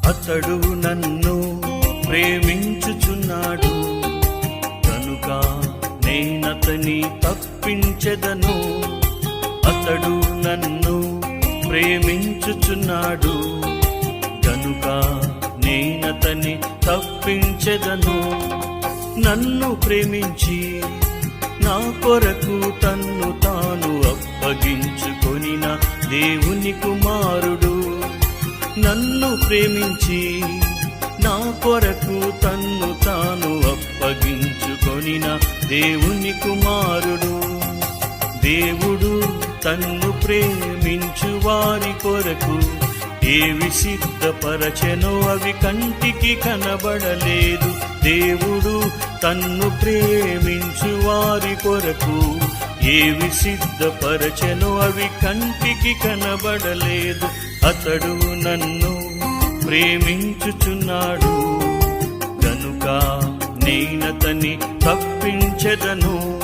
అతడు నన్ను ప్రేమించుచున్నాడు కనుక నేనతని తప్పించెదను. అతడు నన్ను ప్రేమించుచున్నాడు గనుక నేనతని తప్పించెదను. నన్ను ప్రేమించి నా కొరకు తన్ను తాను అప్పగించుకొనిన దేవుని కుమారుడు. నన్ను ప్రేమించి నా కొరకు తన్ను తాను అప్పగించుకొనిన దేవుని కుమారుడు. దేవుడు తన్ను ప్రేమించు వారి కొరకు ఏవి సిద్ధపరచెనో అవి కంటికి కనబడలేదు. దేవుడు తన్ను ప్రేమించు వారి కొరకు ఏవి సిద్ధపరచెనో అవి కంటికి కనబడలేదు. అతడు నన్ను ప్రేమించుచున్నాడు గనుక నేనతని తప్పించెదను.